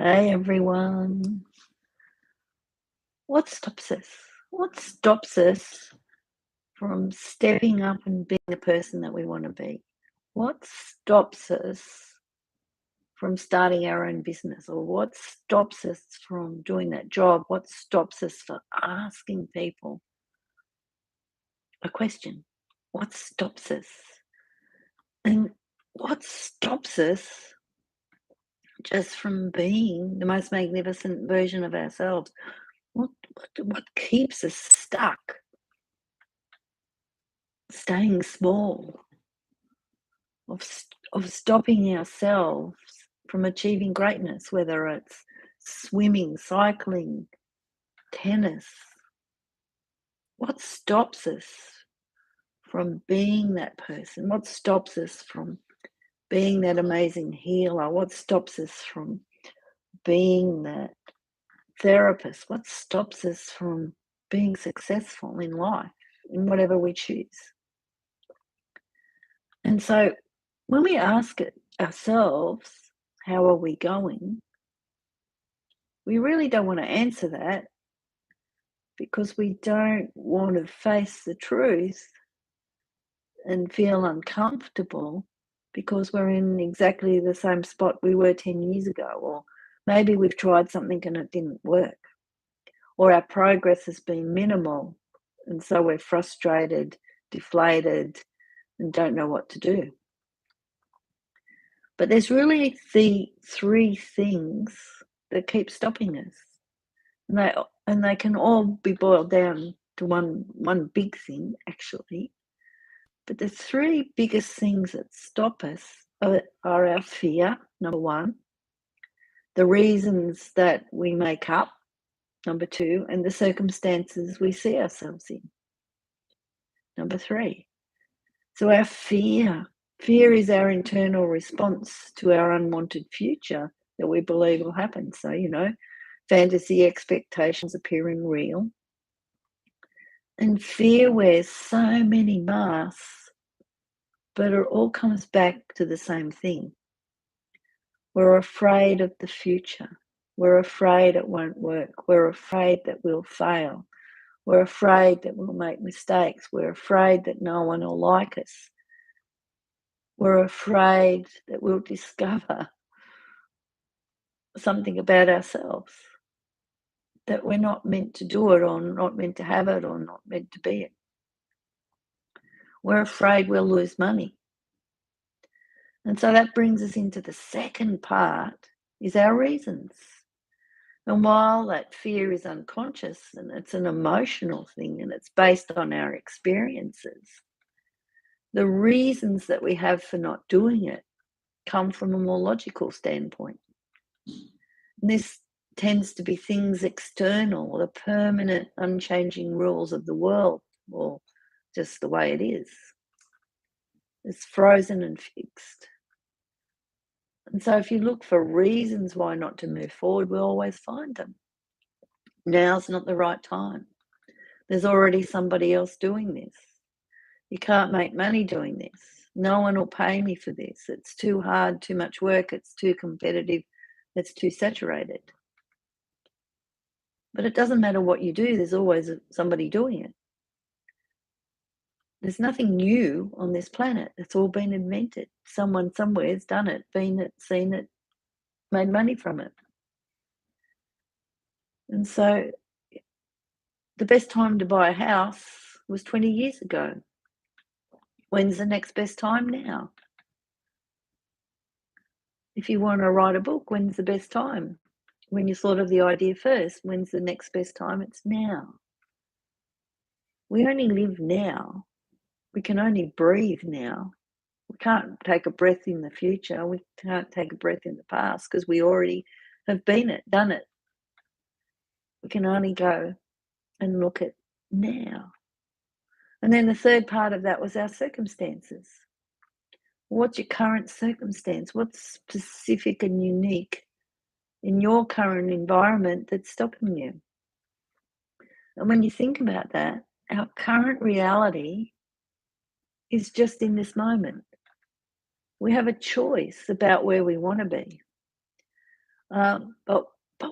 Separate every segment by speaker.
Speaker 1: Hey everyone. What stops us? What stops us from stepping up and being the person that we want to be? What stops us from starting our own business? Or what stops us from doing that job? What stops us from asking people a question? What stops us? And what stops us just from being the most magnificent version of ourselves? What keeps us stuck? Staying small, of stopping ourselves from achieving greatness, whether it's swimming, cycling, tennis. What stops us from being that person? What stops us from being that amazing healer? What stops us from being that therapist? What stops us from being successful in life, in whatever we choose? And so when we ask it ourselves, how are we going? We really don't want to answer that because we don't want to face the truth and feel uncomfortable because we're in exactly the same spot we were 10 years ago, or maybe we've tried something and it didn't work, or our progress has been minimal, and so we're frustrated, deflated, and don't know what to do. But there's really the three things that keep stopping us. And they can all be boiled down to one big thing, actually. But the three biggest things that stop us are our fear, number one, the reasons that we make up, number two, and the circumstances we see ourselves in, number three. So our fear is our internal response to our unwanted future that we believe will happen. So, fantasy expectations appearing real. And fear wears so many masks, but it all comes back to the same thing. We're afraid of the future. We're afraid it won't work. We're afraid that we'll fail. We're afraid that we'll make mistakes. We're afraid that no one will like us. We're afraid that we'll discover something about ourselves, that we're not meant to do it, or not meant to have it, or not meant to be it. We're afraid we'll lose money. And so that brings us into the second part, is our reasons. And while that fear is unconscious and it's an emotional thing and it's based on our experiences, the reasons that we have for not doing it come from a more logical standpoint. And this tends to be things external, the permanent, unchanging rules of the world, or just the way it is. It's frozen and fixed. And so if you look for reasons why not to move forward, we'll always find them. Now's not the right time. There's already somebody else doing this. You can't make money doing this. No one will pay me for this. It's too hard, too much work, it's too competitive, it's too saturated. But it doesn't matter what you do, there's always somebody doing it. There's nothing new on this planet. It's all been invented. Someone somewhere's done it, been it, seen it, made money from it. And so the best time to buy a house was 20 years ago. When's the next best time? Now. If you want to write a book, when's the best time? When you thought of the idea first. When's the next best time? It's now. We only live now. We can only breathe now. We can't take a breath in the future. We can't take a breath in the past because we already have been it, done it. We can only go and look at now. And then the third part of that was our circumstances. What's your current circumstance? What's specific and unique in your current environment that's stopping you? And when you think about that, our current reality is just in this moment. We have a choice about where we want to be. But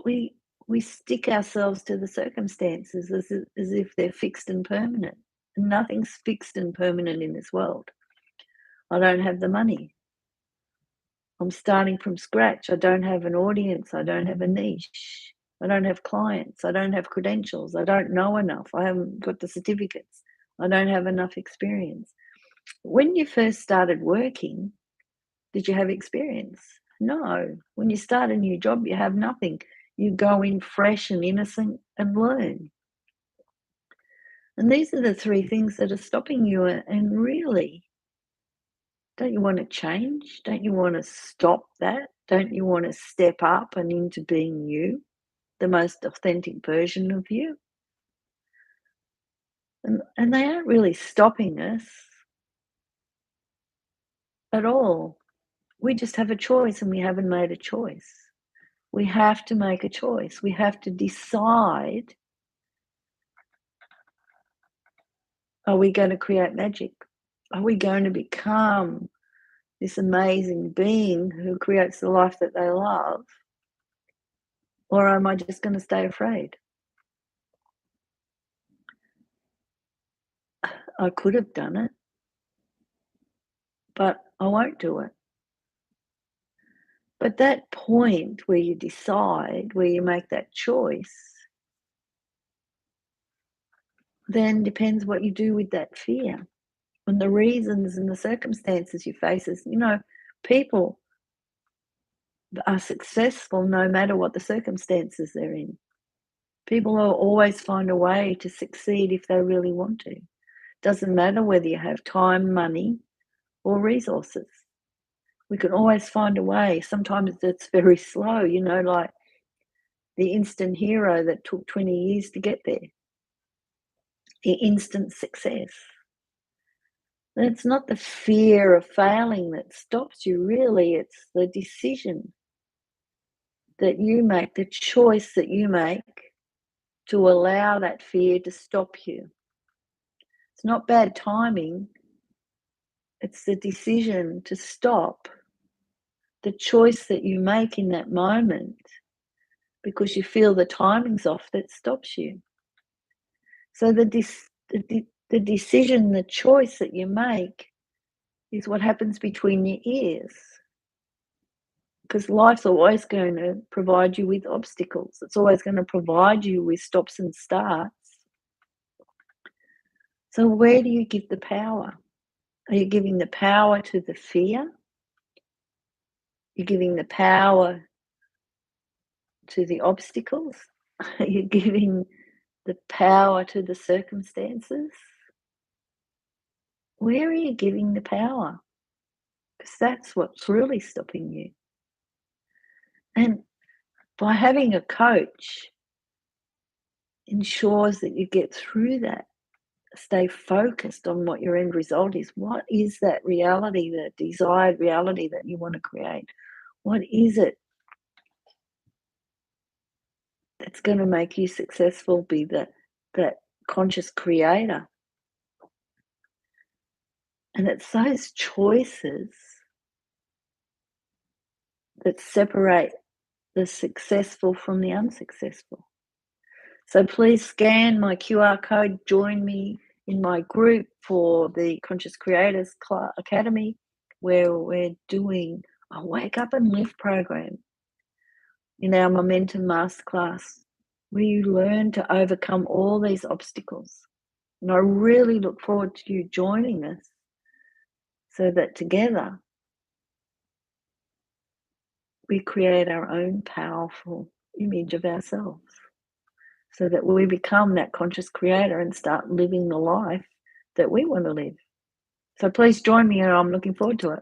Speaker 1: we stick ourselves to the circumstances as if they're fixed and permanent. Nothing's fixed and permanent in this world. I don't have the money. I'm starting from scratch. I don't have an audience. I don't have a niche. I don't have clients. I don't have credentials. I don't know enough. I haven't got the certificates. I don't have enough experience. When you first started working, did you have experience? No. When you start a new job, you have nothing. You go in fresh and innocent and learn. And these are the three things that are stopping you. And really, don't you want to change? Don't you want to stop that? Don't you want to step up and into being you, the most authentic version of you? And they aren't really stopping us at all. We just have a choice and we haven't made a choice. We have to make a choice. We have to decide, are we going to create magic? Are we going to become this amazing being who creates the life that they love? Or am I just going to stay afraid? I could have done it, but I won't do it. But that point where you decide, where you make that choice, then depends what you do with that fear and the reasons and the circumstances you face. Is, people are successful no matter what the circumstances they're in. People will always find a way to succeed if they really want to. Doesn't matter whether you have time, money, or resources. We can always find a way. Sometimes it's very slow, like the instant hero that took 20 years to get there. The instant success. And it's not the fear of failing that stops you, really. It's the decision that you make, the choice that you make to allow that fear to stop you. It's not bad timing. It's the decision to stop, the choice that you make in that moment because you feel the timing's off that stops you. So the decision, the choice that you make is what happens between your ears. Because life's always going to provide you with obstacles. It's always going to provide you with stops and starts. So where do you give the power? Are you giving the power to the fear? You're giving the power to the obstacles? Are you giving the power to the circumstances? Where are you giving the power? Because that's what's really stopping you. And by having a coach ensures that you get through that. Stay focused on what your end result is. What is that reality, that desired reality that you want to create? What is it that's going to make you successful? Be that conscious creator. And it's those choices that separate the successful from the unsuccessful. So please scan my QR code, join me in my group for the Conscious Creators Academy, where we're doing a Wake Up and Live program in our Momentum Masterclass, where you learn to overcome all these obstacles. And I really look forward to you joining us so that together we create our own powerful image of ourselves, so that we become that conscious creator and start living the life that we want to live. So please join me, and I'm looking forward to it.